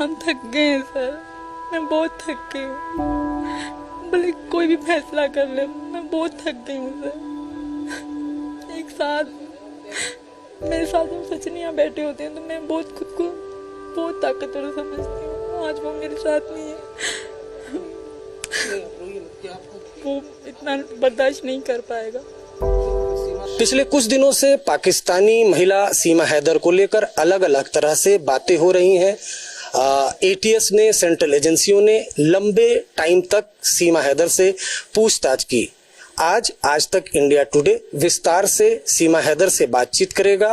हम थक गए हैं सर, मैं बहुत थक गई हूँ। भले कोई भी फैसला कर ले, मैं बहुत थक गई हूँ सर। एक साथ मेरे साथ जब सचिन यहाँ बैठे होते हैं तो मैं बहुत खुद को बहुत ताकतवर समझती हूँ। आज वो मेरे साथ नहीं है, वो इतना बर्दाश्त नहीं कर पाएगा। पिछले कुछ दिनों से पाकिस्तानी महिला सीमा हैदर को लेकर अलग अलग तरह से बातें हो रही हैं। एटीएस ने, सेंट्रल एजेंसियों ने लंबे टाइम तक सीमा हैदर से पूछताछ की। आज तक इंडिया टुडे विस्तार से सीमा हैदर से बातचीत करेगा।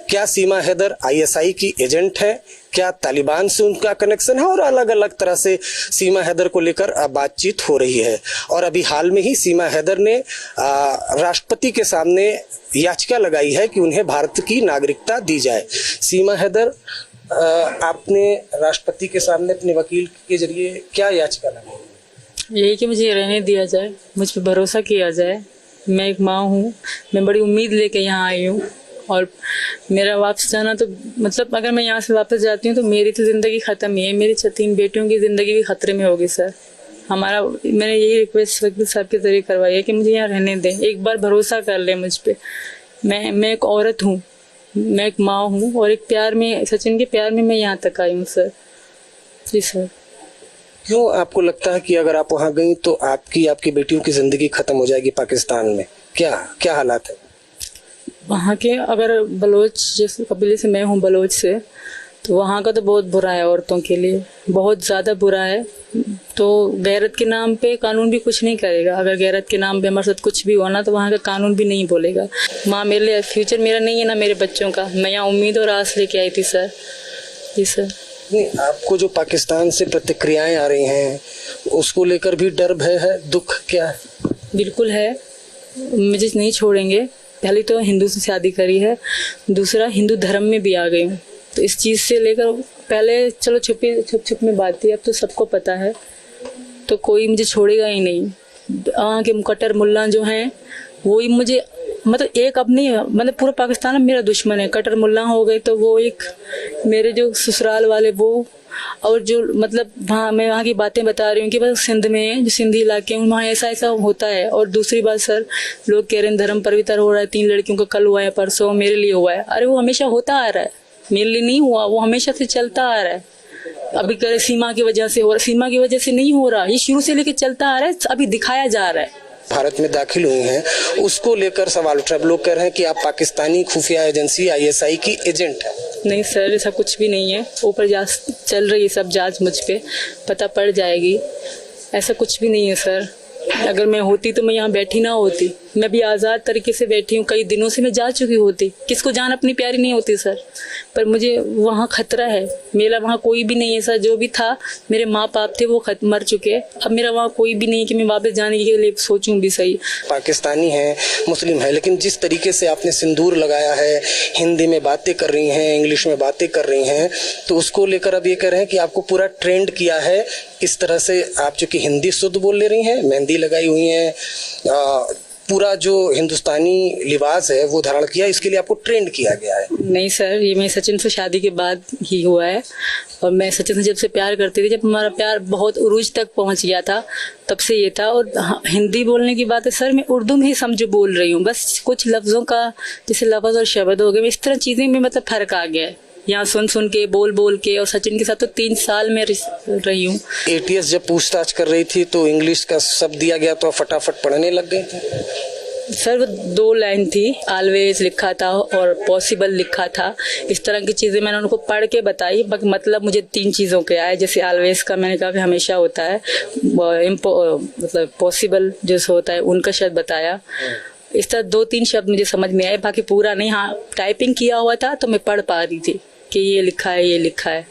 क्या सीमा हैदर आईएसआई की एजेंट है, क्या तालिबान से उनका कनेक्शन है, और अलग अलग तरह से सीमा हैदर को लेकर बातचीत हो रही है। और अभी हाल में ही सीमा हैदर ने राष्ट्रपति के सामने याचिका लगाई है कि उन्हें भारत की नागरिकता दी जाए। सीमा हैदर, आपने राष्ट्रपति के सामने अपने वकील के जरिए क्या याचिका लगाई? यही कि मुझे रहने दिया जाए, मुझ पर भरोसा किया जाए। मैं एक माँ हूँ, मैं बड़ी उम्मीद लेके यहाँ आई हूँ, और मेरा वापस जाना तो मतलब अगर मैं यहाँ से वापस जाती हूँ तो मेरी तो ज़िंदगी ख़त्म ही है, मेरी 3 बेटियों की ज़िंदगी भी खतरे में होगी सर। मैंने यही रिक्वेस्ट वकील साहब के जरिए करवाई है कि मुझे यहाँ रहने दें, एक बार भरोसा कर ले मुझ पर। मैं एक औरत हूँ, मैं एक माँ हूँ, और एक प्यार में, सचिन के प्यार में मैं यहाँ तक आई हूँ सर। जी सर। क्यों आपको लगता है कि अगर आप वहां गई तो आपकी बेटियों की जिंदगी खत्म हो जाएगी पाकिस्तान में? क्या हालात है वहाँ के? अगर बलोच, जैसे कबीले से मैं हूँ, बलोच से, तो वहाँ का तो बहुत बुरा है, औरतों के लिए बहुत ज़्यादा बुरा है। तो गैरत के नाम पे कानून भी कुछ नहीं करेगा। अगर गैरत के नाम पे हमारे साथ कुछ भी होना तो वहाँ का कानून भी नहीं बोलेगा। माँ मेरे लिए, फ्यूचर मेरा नहीं है ना मेरे बच्चों का। मैं यहाँ उम्मीद और आस लेके आई थी सर। जी सर। नहीं, आपको जो पाकिस्तान से प्रतिक्रियाएं आ रही हैं उसको लेकर भी डर, भय है, दुख क्या है? बिल्कुल है, मुझे नहीं छोड़ेंगे। पहले तो हिंदू से शादी करी है, दूसरा हिंदू धर्म में भी आ गई हूँ, तो इस चीज़ से लेकर पहले चलो छुप में बात थी, अब तो सबको पता है, तो कोई मुझे छोड़ेगा ही नहीं। वहाँ के कट्टर मुल्ला जो हैं वो ही मुझे, मतलब एक अब नहीं, मतलब पूरा पाकिस्तान अब मेरा दुश्मन है। कट्टर मुल्ला हो गए तो वो एक, मेरे जो ससुराल वाले वो, और जो मतलब वहाँ मैं वहाँ की बातें बता रही हूँ कि बस सिंध में, जो सिंधी इलाके हैं वहाँ ऐसा होता है। और दूसरी बात सर, लोग कह रहे हैं धर्म पवित्र हो रहा है, 3 लड़कियों का कल हुआ है, परसों मेरे लिए हुआ है। अरे वो हमेशा होता आ रहा है, मेरे लिए नहीं हुआ, वो हमेशा से चलता आ रहा है। अभी कह रहे सीमा की वजह से हो रहा, सीमा की वजह से नहीं हो रहा, ये शुरू से लेकर चलता आ रहा है, अभी दिखाया जा रहा है। भारत में दाखिल हुई हैं उसको लेकर सवाल उठ रहा है। लोग कह रहे हैं कि आप पाकिस्तानी खुफिया एजेंसी आईएसआई की एजेंट है। नहीं सर, ऐसा कुछ भी नहीं है। ऊपर चल रही है सब जांच, मुझ पे पता पड़ जाएगी। ऐसा कुछ भी नहीं है सर। अगर मैं होती तो मैं यहाँ बैठी ना होती, मैं भी आज़ाद तरीके से बैठी हूँ। कई दिनों से मैं जा चुकी होती, किसको जान अपनी प्यारी नहीं होती सर, पर मुझे वहाँ खतरा है। मेरा वहाँ कोई भी नहीं है सर, जो भी था मेरे माँ बाप थे वो मर चुके। अब मेरा वहाँ कोई भी नहीं कि मैं वापस जाने के लिए सोचूं भी। सही पाकिस्तानी है, मुस्लिम है, लेकिन जिस तरीके से आपने सिंदूर लगाया है, हिंदी में बातें कर रही हैं, इंग्लिश में बातें कर रही हैं, तो उसको लेकर अब ये कह रहे हैं कि आपको पूरा ट्रेंड किया है इस तरह से। आप चूंकि हिंदी शुद्ध बोल ले रही हैं, मेहंदी लगाई हुई हैं, पूरा जो हिंदुस्तानी लिबास है वो धारण किया, इसके लिए आपको ट्रेंड किया गया है। नहीं सर, ये मैं सचिन से शादी के बाद ही हुआ है, और मैं सचिन से जब से प्यार करती थी, जब हमारा प्यार बहुत उरूज तक पहुंच गया था तब से ये था। और हिंदी बोलने की बात है सर, मैं उर्दू में ही समझो बोल रही हूँ, बस कुछ लफ्ज़ों का जैसे लफ्ज़ और शब्द हो गए, इस तरह चीज़ें में मतलब फ़र्क आ गया है। यहाँ सुन के, बोल के, और सचिन के साथ तो 3 साल में रही हूँ। एटीएस जब पूछताछ कर रही थी तो इंग्लिश का शब्द दिया गया तो फटाफट पढ़ने लग गए थे सर। वो 2 लाइन थी, ऑलवेज लिखा था और पॉसिबल लिखा था। इस तरह की चीज़ें मैंने उनको पढ़ के बताई, मतलब मुझे 3 चीज़ों के आए। जैसे ऑलवेज का मैंने कहा कि हमेशा होता है, मतलब पॉसिबल जो होता है उनका शब्द बताया। इस तरह 2-3 शब्द मुझे समझ में आए, बाकी पूरा नहीं। हाँ, टाइपिंग किया हुआ था तो मैं पढ़ पा रही थी कि ये लिखा है, ये लिखा है।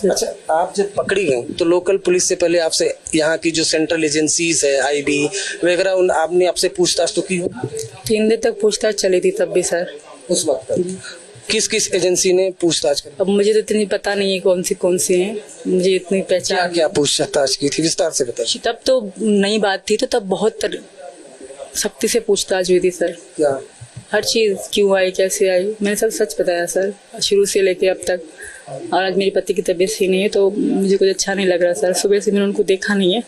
अच्छा, आप जब पकड़ी गई तो लोकल पुलिस से पहले आपसे यहाँ की जो सेंट्रल एजेंसीज है, आईबी वगैरह, आपने आपसे पूछताछ तो की हो? 3 दिन तक पूछताछ चली थी तब भी सर। उस वक्त किस एजेंसी ने पूछताछ की? अब मुझे तो इतनी पता नहीं है कौन सी है, मुझे इतनी पहचान। क्या पूछताछ की थी, विस्तार से बताइए। तब तो नई बात थी, तो तब बहुत सख्ती से पूछताछ हुई थी सर। क्या? हर चीज़ क्यों आई, कैसे आई, मैंने सब सच बताया सर, शुरू से लेके अब तक। और आज मेरे पति की तबीयत सही नहीं है तो मुझे कुछ अच्छा नहीं लग रहा सर। सुबह से मैंने उनको देखा नहीं है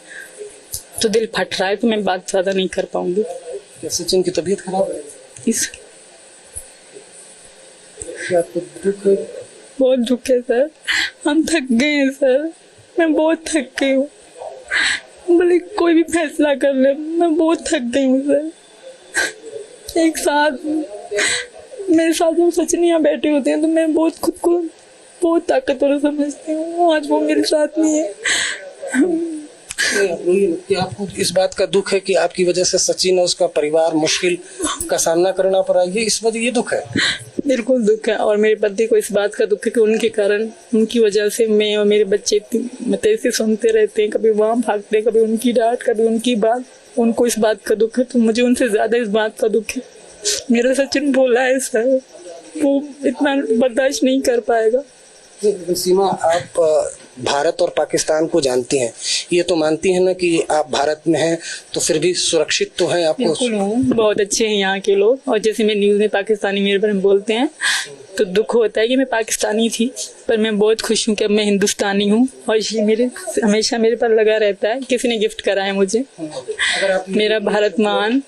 तो दिल फट रहा है, तो मैं बात ज़्यादा नहीं कर पाऊँगी। सचिन की तबीयत खराब है, इस क्या आपको दुख है? बहुत दुख है सर, हम थक गए हैं सर, मैं बहुत थक गई हूँ। भले कोई भी फैसला कर ले, मैं बहुत थक गई हूँ सर। एक साथ मेरे साथ जब सचिन यहाँ बैठे होते हैं तो मैं बहुत खुद को बहुत ताकतवर समझती हूँ। आज वो मेरे साथ नहीं है। कि आपको इस बात का दुख है कि आपकी वजह से सचिन और उसका परिवार मुश्किल का सामना करना पड़ा, ये इस वजह ये दुख है? बिल्कुल दुख है। और मेरे पति को इस बात का दुख है कि उनके कारण, उनकी वजह से मैं और मेरे बच्चे मतलब ऐसे सुनते रहते हैं, कभी वहाँ भागते हैं, कभी उनकी डांट, कभी उनकी बात। उनको इस बात का दुख है तो मुझे उनसे ज़्यादा इस बात का दुख है। मेरा सचिन भोला है सर, वो इतना बर्दाश्त नहीं कर पाएगा। सीमा, आप भारत और पाकिस्तान को जानती हैं, ये तो मानती हैं ना कि आप भारत में हैं तो फिर भी सुरक्षित तो हैं आपको? बिल्कुल हूँ, बहुत अच्छे हैं यहाँ के लोग। और जैसे मैं न्यूज़ में पाकिस्तानी मेरे बारे में बोलते हैं तो दुख होता है कि मैं पाकिस्तानी थी, पर मैं बहुत खुश हूँ कि अब मैं हिंदुस्तानी हूँ। और ये मेरे हमेशा मेरे पर लगा रहता है। किसी ने गिफ्ट करा है मुझे मेरा भारत मान,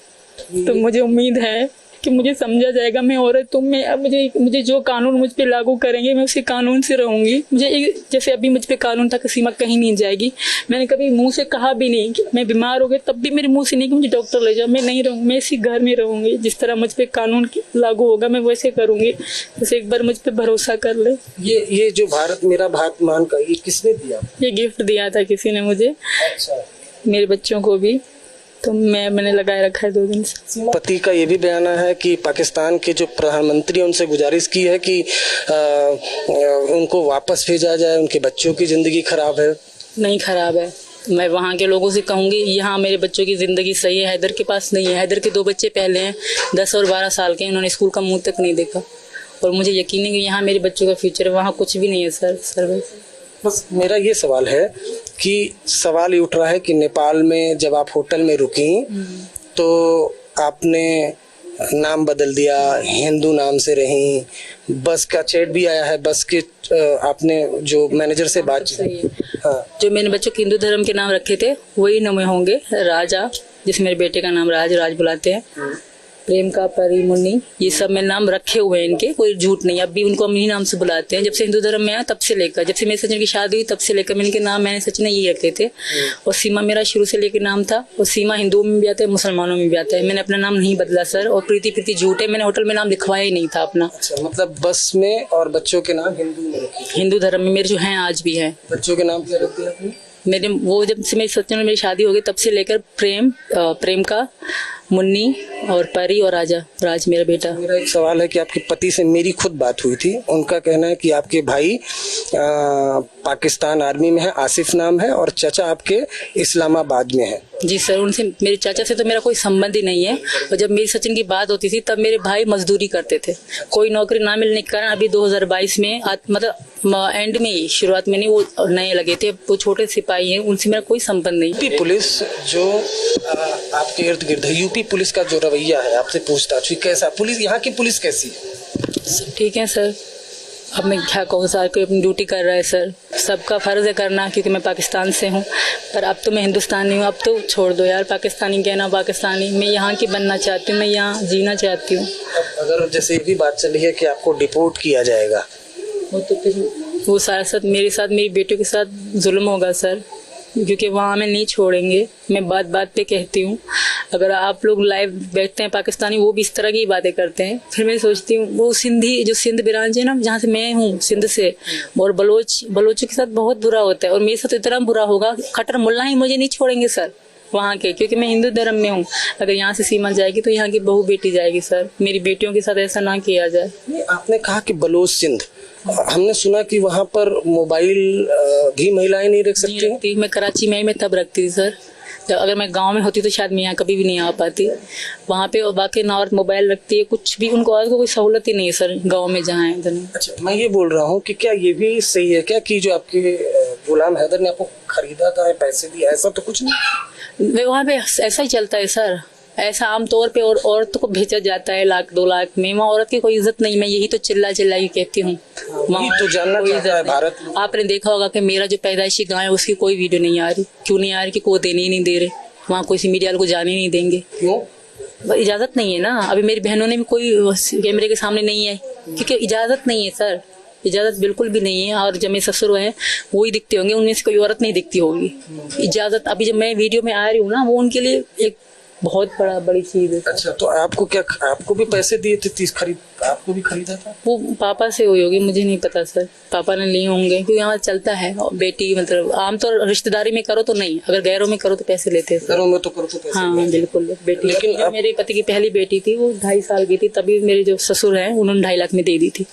तो मुझे उम्मीद है कि मुझे समझा जाएगा। मैं औरत हूँ, मैं अब मुझे जो कानून मुझ पे लागू करेंगे मैं उसी कानून से रहूँगी। मुझे जैसे अभी मुझ पे कानून था कि सीमा कहीं नहीं जाएगी, मैंने कभी मुंह से कहा भी नहीं कि मैं बीमार हो गई, तब भी मेरे मुंह से नहीं कि मुझे डॉक्टर ले जाओ। मैं नहीं रहूँगी, मैं इसी घर में रहूँगी। जिस तरह मुझ पे कानून लागू होगा मैं वैसे करूँगी। बस एक बार मुझ पे भरोसा कर ले। ये जो भारत मेरा भारत मान का ये किसने दिया? ये गिफ्ट दिया था किसी ने मुझे। अच्छा। मेरे बच्चों को भी, तो मैंने लगाए रखा है 2 दिन से। पति का ये भी बयान है कि पाकिस्तान के जो प्रधानमंत्री उनसे गुजारिश की है कि उनको वापस भेजा जाए, उनके बच्चों की जिंदगी खराब है। नहीं खराब है, मैं वहाँ के लोगों से कहूँगी यहाँ मेरे बच्चों की ज़िंदगी सही है। हैदर के पास नहीं है। हैदर के 2 बच्चे पहले हैं, 10 और 12 साल के, उन्होंने स्कूल का मुँह तक नहीं देखा। और मुझे यकीन है कि यहाँ मेरे बच्चों का फ्यूचर है, वहाँ कुछ भी नहीं है सर। बस मेरा ये सवाल है कि सवाल ये उठ रहा है कि नेपाल में जब आप होटल में रुकी तो आपने नाम बदल दिया, हिंदू नाम से रही, बस का चैट भी आया है, बस के आपने जो मैनेजर से बात की। हाँ। जो मैंने बच्चों के हिंदू धर्म के नाम रखे थे वही नाम होंगे। राजा, जिस मेरे बेटे का नाम राज बुलाते हैं, प्रेम का, परी, मुन्नी, ये सब मैं नाम रखे हुए हैं इनके, कोई झूठ नहीं। अब भी उनको हम इन्हीं नाम से बुलाते हैं। जब से हिंदू धर्म में आया तब से लेकर, जब से मेरे सचिन की शादी हुई तब से लेकर मैंने इनके नाम मैंने सचिन ये रखे थे। और सीमा मेरा शुरू से लेकर नाम था। और सीमा हिंदुओं में भी आता है, मुसलमानों में भी आता है। मैंने अपना नाम नहीं बदला सर। और प्रीति झूठ है, मैंने होटल में नाम लिखवाया ही नहीं था अपना। अच्छा, मतलब बस में और बच्चों के नाम हिंदू में रखे? हिंदू धर्म में मेरे जो हैं आज भी हैं। बच्चों के नाम क्या रख दिया आपने? मेरे वो जब से मेरी सचिन में मेरी शादी हो गई तब से लेकर प्रेम का, मुन्नी और परी और राज मेरा बेटा। मेरा एक सवाल है कि आपके पति से मेरी खुद बात हुई थी, उनका कहना है कि आपके भाई पाकिस्तान आर्मी में है, आसिफ नाम है, और चाचा आपके इस्लामाबाद में है। जी सर, उनसे, मेरे चाचा से तो मेरा कोई संबंध ही नहीं है। और जब मेरी सचिन की बात होती थी तब मेरे भाई मजदूरी करते थे। कोई नौकरी ना मिलने के कारण अभी 2022 में मतलब एंड में ही, शुरुआत में नहीं, वो नए लगे थे, वो छोटे सिपाही हैं, उनसे मेरा कोई संबंध नहीं। यूपी पुलिस जो आपके इर्द गिर्द है, यूपी पुलिस का जो रवैया है, आपसे पूछताछ हुई, कैसा पुलिस, यहाँ की पुलिस कैसी है? सब ठीक है सर। अब मैं क्या कहूँ सर, कोई अपनी ड्यूटी कर रहा है सर, सबका फर्ज है करना, क्योंकि मैं पाकिस्तान से हूँ। पर अब तो मैं हिंदुस्तानी हूँ, अब तो छोड़ दो यार पाकिस्तानी कहना। पाकिस्तानी मैं यहाँ की बनना चाहती हूँ, मैं यहाँ जीना चाहती हूँ। अगर जैसे ये भी बात चली है कि आपको डिपोर्ट किया जाएगा, वो तो फिर वो सारा साथ मेरे साथ, मेरी बेटियों के साथ जुल्म होगा सर, क्योंकि वहाँ हमें नहीं छोड़ेंगे। मैं बात बात पे कहती हूँ, अगर आप लोग लाइव बैठते हैं पाकिस्तानी, वो भी इस तरह की बातें करते हैं। फिर मैं सोचती हूँ वो सिंधी, जो सिंध बिरांज है ना, जहाँ से मैं हूँ, सिंध से, और बलोचों के साथ बहुत बुरा होता है। और मेरे साथ इतना बुरा होगा, खट्टर मुल्ला ही मुझे नहीं छोड़ेंगे सर वहाँ के, क्योंकि मैं हिंदू धर्म में हूँ। अगर यहाँ से सीमा जाएगी तो यहाँ की बहू बेटी जाएगी सर। मेरी बेटियों के साथ ऐसा ना किया जाए। आपने कहा कि बलोच सिंध, हमने सुना कि वहाँ पर मोबाइल भी महिलाएं नहीं रख सकती। मैं कराची में तब रखती थी सर। जब अगर मैं गांव में होती तो शायद मैं यहाँ कभी भी नहीं आ पाती। वहाँ पे बाकी ना औरत मोबाइल रखती है, कुछ भी उनको और कोई सहूलत ही नहीं है सर गांव में जहाँ है। अच्छा, मैं ये बोल रहा हूँ कि क्या ये भी सही है क्या कि जो आपके गुलाम हैदर ने आपको खरीदा था, पैसे दिए, ऐसा तो कुछ नहीं? वहाँ पे ऐसा ही चलता है सर। ऐसा आमतौर पे और औरतों को भेजा जाता है 1-2 लाख में। वहाँ औरत की कोई इज्जत नहीं, मैं यही तो चिल्ला चिल्ला के कहती हूँ। वही तो जानना कोई चाहता है इज्जत भारत नहीं। आपने देखा होगा कि मेरा जो पैदाइशी गाँव है उसकी कोई वीडियो नहीं आ रही। क्यों नहीं आ रही? कि कोई देने ही नहीं दे रहे, वहाँ कोई सी मीडिया वालों को जाने ही नहीं देंगे। क्यों? इजाजत नहीं है ना। अभी मेरी बहनों ने भी कोई कैमरे के सामने नहीं है, क्योंकि इजाजत नहीं है सर, इजाजत बिल्कुल भी नहीं है। और जब मेरे ससुर हैं वही दिखते होंगे, उनमें से कोई औरत नहीं दिखती होगी। इजाजत अभी जब मैं वीडियो में आ रही हूँ ना, वो उनके लिए एक बहुत बड़ी चीज है। अच्छा, तो आपको भी पैसे दिए थे 30 खरीद, आपको भी खरीदा था? वो पापा से हुई होगी, मुझे नहीं पता सर, पापा ने लिए होंगे, क्योंकि यहाँ चलता है। और बेटी मतलब आमतौर रिश्तेदारी में करो तो नहीं, अगर गैरों में करो तो पैसे लेते हैं। घरों में तो करो तो पैसे। हाँ बिल्कुल। बेटी, लेकिन जो मेरे पति की पहली बेटी थी वो 2.5 साल की थी, तभी मेरे जो ससुर हैं उन्होंने 2.5 लाख में दे दी थी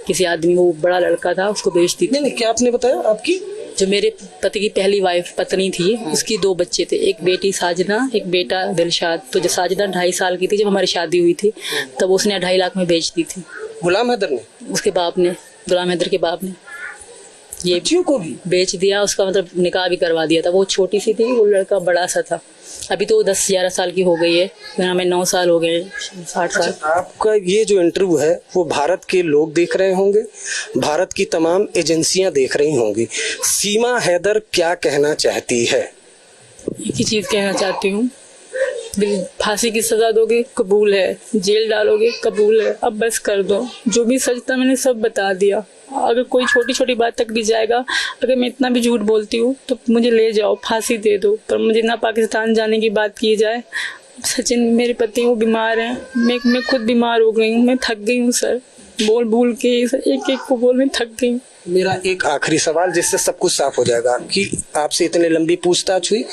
किसी आदमी, वो बड़ा लड़का था, उसको बेच दी थी। नहीं, क्या आपने बताया? आपकी जो मेरे पति की पहली वाइफ पत्नी थी, उसकी 2 बच्चे थे, एक बेटी साजना, एक बेटा दिलशाद। तो जब साजना 2.5 साल की थी, जब हमारी शादी हुई थी, तब उसने 2.5 लाख में बेच दी थी। गुलाम हैदर ने? उसके बाप ने, गुलाम हैदर के बाप ने ये बच्चियों को भी बेच दिया। उसका मतलब निकाह भी करवा दिया था। वो छोटी सी थी, वो लड़का बड़ा सा था। अभी तो 10-11 साल की हो गई है, हमें 9 साल हो गए, 60 साल। अच्छा, आपका ये जो इंटरव्यू है वो भारत के लोग देख रहे होंगे, भारत की तमाम एजेंसियां देख रही होंगी। सीमा हैदर क्या कहना चाहती है? एक ही चीज कहना चाहती हूँ, फांसी की सजा दोगे कबूल है, जेल डालोगे कबूल है, अब बस कर दो। जो भी सच था मैंने सब बता दिया। अगर कोई छोटी छोटी बात तक भी जाएगा, अगर मैं इतना भी झूठ बोलती हूँ तो मुझे ले जाओ, फांसी दे दो, पर मुझे ना पाकिस्तान जाने की बात की जाए। सचिन मेरे पति वो बीमार हैं, मैं खुद बीमार हो गई हूँ, मैं थक गई हूँ सर, बोल के एक एक को बोल मैं थक गई हूँ। मेरा एक आखिरी सवाल जिससे सब कुछ साफ हो जाएगा कि आपसे इतनी लंबी पूछताछ हुई,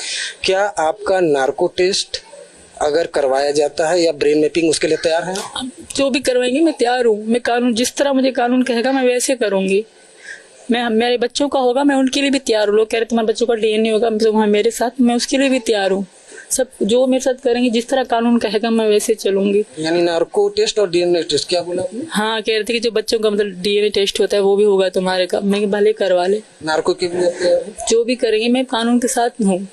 क्या आपका नार्को टेस्ट अगर करवाया जाता है या ब्रेन मैपिंग, उसके लिए तैयार है? जो भी करवाएंगे मैं तैयार हूँ। मैं कानून, जिस तरह मुझे कानून कहेगा मैं वैसे करूँगी। मैं, मेरे बच्चों का होगा, मैं उनके लिए भी तैयार हूँ। लोग कह रहे तुम्हारे बच्चों का DNA होगा वहाँ मेरे साथ, मैं उसके लिए भी तैयार हूँ। सब जो मेरे साथ करेंगे, जिस तरह कानून कहेगा मैं वैसे चलूंगी। यानी नार्को टेस्ट और DNA टेस्ट, क्या बोला आपने? हाँ, कह रहे थे कि जो बच्चों का मतलब DNA टेस्ट होता है वो भी होगा तुम्हारे का, मैं भले करवा ले। नार्को के लिए तैयार है? जो भी करेंगे मैं कानून के साथ हूँ।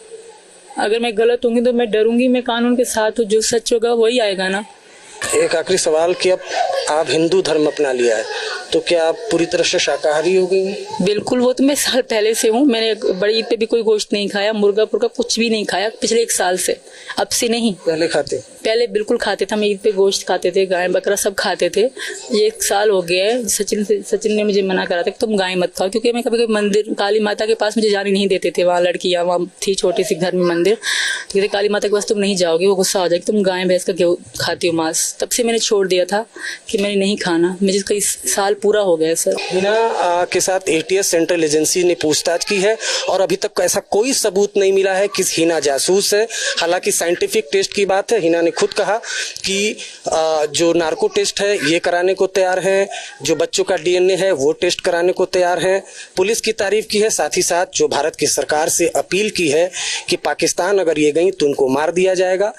अगर मैं गलत होंगी तो मैं डरूंगी, मैं कानून के साथ हूँ। जो सच होगा वही आएगा ना। एक आखिरी सवाल कि अब आप हिंदू धर्म अपना लिया है, तो क्या आप पूरी तरह से शाकाहारी हो गई हैं? बिल्कुल, वो तो मैं साल पहले से हूँ। मैंने बड़ी ईद पे भी कोई गोश्त नहीं खाया, मुर्गा कुछ भी नहीं खाया पिछले 1 साल से। अब से नहीं, पहले खाते? पहले बिल्कुल खाते थे। हम ईद पे गोश्त खाते थे, गाय बकरा सब खाते थे। ये 1 साल हो गया है। सचिन ने मुझे मना करा था कि तुम गाय मत खाओ, क्योंकि मैं कभी मंदिर काली माता के पास मुझे जाने नहीं देते थे। वहाँ लड़कियाँ, वहाँ थी छोटी सी घर में मंदिर, तो काली माता के पास तुम नहीं जाओगे, वो गुस्सा हो जाएगी, तुम गाय भैंस का घी खाती हो मांस। तब से मैंने छोड़ दिया था कि मैंने नहीं खाना। मुझे कई साल पूरा हो गया सर। हिना के साथ ATS सेंट्रल एजेंसी ने पूछताछ की है और अभी तक ऐसा कोई सबूत नहीं मिला है कि हिना जासूस है। हालांकि साइंटिफिक टेस्ट की बात है, हिना ने खुद कहा कि जो नार्को टेस्ट है ये कराने को तैयार हैं, जो बच्चों का DNA है वो टेस्ट कराने को तैयार हैं। पुलिस की तारीफ की है, साथ ही साथ जो भारत की सरकार से अपील की है कि पाकिस्तान अगर ये गई तो उनको मार दिया जाएगा।